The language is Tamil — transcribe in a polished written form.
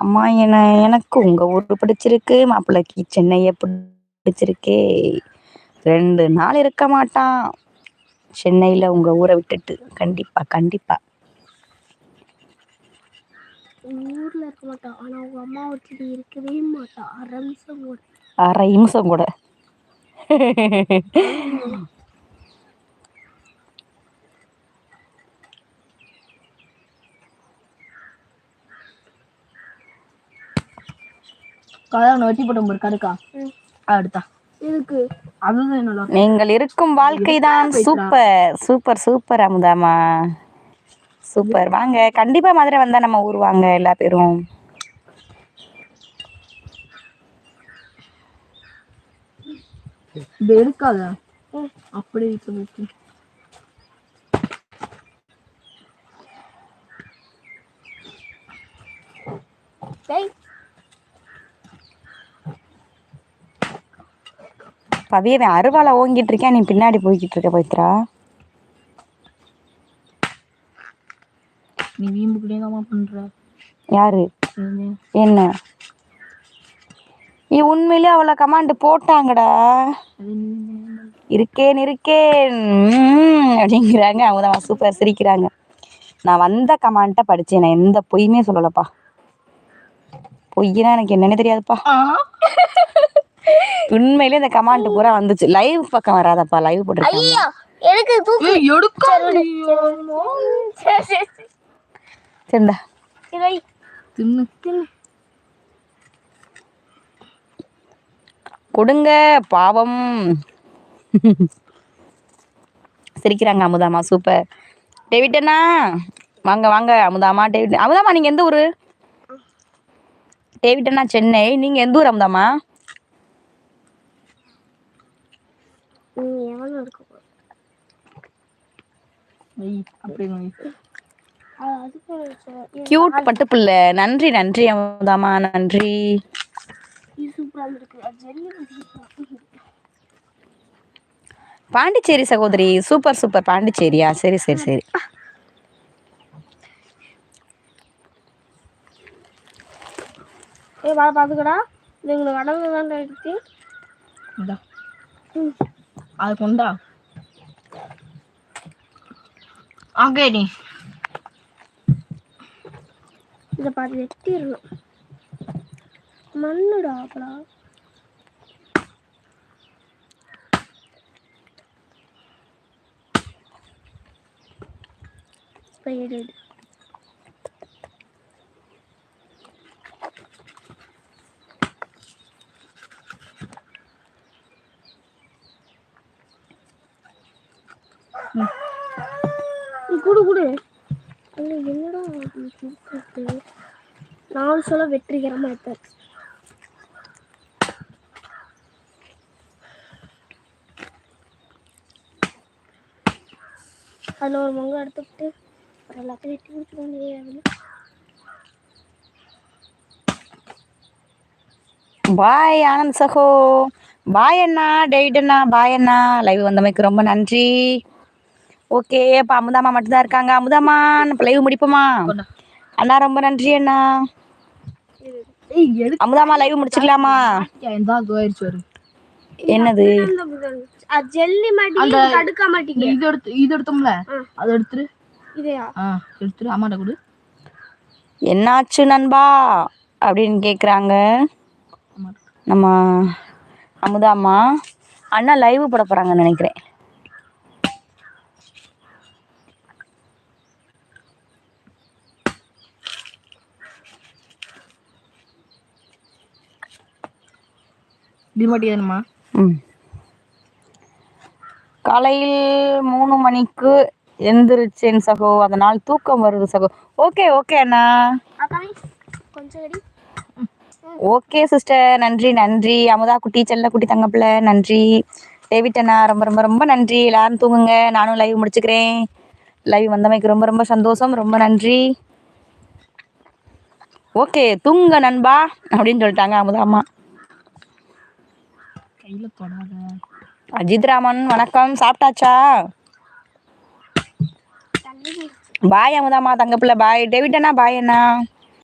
அம்மா எனக்கு உங்க ஊர் பிடிச்சிருக்கு, மாப்பிள்ளைக்கு சென்னைய பிடிச்சிருக்கே. 2 நாள் இருக்க மாட்டான் சென்னையில உங்க ஊரை விட்டுட்டு. கண்டிப்பா கண்டிப்பா. ஊர்ல இருக்க மாட்டான், ஆனா உங்க அம்மா விட்டுட்டு இருக்கவே மாட்டான். அரை நிமிஷம் கூட. வெட்டி போட்ட கடுக்கா அடுத்தா இதுக்கு நீங்கள் இருக்கும் வாழ்க்கைதான் சூப்பர் சூப்பர் சூப்பர் அமுதாமா. சூப்பர். வாங்க கண்டிப்பா மதுரை வந்தா நம்ம ஊர் வாங்க எல்லா பேரும். இது எடுக்காத அப்படி இருக்கு. பவியவன் அருவாலை ஓங்கிட்டு இருக்கேன், நீ பின்னாடி போய்கிட்டு இருக்க பவித்ரா. நீ வீம்புக்குள்ளேதாமா பண்ற. யாரு என்ன? நீ உண்மையிலே அவளை கமாண்ட் போட்டாங்கடா. இருக்கேன் அப்படிங்கிறாங்க. அவங்க சூப்பர் சிரிக்கிறாங்க. நான் வந்த கமாண்ட்டை படிச்சேன், நான் எந்த பொய்யுமே சொல்லலப்பா. பொய்னா எனக்கு என்னன்னு தெரியாதுப்பா. உண்மையிலே இந்த கமாண்ட் பூரா வந்துச்சு. லைவ் பக்கம் வராதப்பா, லைவ் போட்டுருக்காங்க. சரிடா கொடுங்க பாவம். சிரிக்கிறாங்க அமுதாமா. சூப்பர். டேவிட் அண்ணா வாங்க வாங்க. அமுதாமா டேவிட். அமுதாமா நீங்க எந்த ஊரு? டேவிட் அண்ணா சென்னை. நீங்க எந்த ஊர் அமுதாமா? கியூட் பட்டு பிள்ளை. நன்றி நன்றி அமுதாமா நன்றி. பாண்டிச்சேரி சகோதரி. Super super. பாண்டிச்சேரியா? சரி சரி சரி. பாத்துக்கடா. அது கொண்டா அங்கே நீ இத பாத்து வெட்டிடணும். மண்ணுடா அப்படா. எடு குடு குடு. என்னடா நான் சொல்ல வெற்றிகரமா எடுத்தாச்சு. அதில் ஒரு மொங்க எடுத்துக்கிட்டு எல்லாத்தையும் வெட்டி கொடுத்துருவாங்க. பாய் ஆனந்த் சகோ. பாய் அண்ணா. டேவிட் அண்ணா பாய் அண்ணா. லைவ் வந்தமைக்கு ரொம்ப நன்றி. ஓகே அப்போ அமுதாமா மட்டும்தான் இருக்காங்க. அமுதாமா லைவ் முடிப்போமா? அண்ணா ரொம்ப நன்றி அண்ணா. அமுதாமா லைவ் முடிச்சுக்கலாமா? என்னது? ஜெல்லி மாட்டி கடுக்க மாட்டீங்க. இது எடுத்தோம்ல, அதை எடுத்துரு. இதையா? எடுத்துரு. அம்மாட்ட கொடு. என்னாச்சு நண்பா அப்படின்னு கேக்குறாங்க நம்ம அமுதாமா. அண்ணா லைவ் போட போறாங்கன்னு நினைக்கிறேன். காலையில் 3 மணிக்கு எந்திரிச்சேன் சகோ, அதனால் தூக்கம் வருது சகோ. ஓகே ஓகே அண்ணா. Okay sister. நன்றி நன்றி. அமுதா குட்டி செல்ல குட்டி தங்கப்பிள்ள நன்றி. டேவிட் அண்ணா ரொம்ப ரொம்ப ரொம்ப நன்றி. எல்லாரும் தூங்குங்க, நானும் லைவ் முடிச்சுக்கிறேன். லைவ் வந்தமைக்கு ரொம்ப ரொம்ப சந்தோஷம். ரொம்ப நன்றி. ஓகே தூங்க நண்பா அப்படின்னு சொல்லிட்டாங்க அமுதாமா. அஜித் ராமன் வணக்கம். சாப்பிட்டாச்சா? பாய் அமுதாமா தங்கப்பிள்ள. பாய் டேவிட் அண்ணா. பாய் அண்ணா.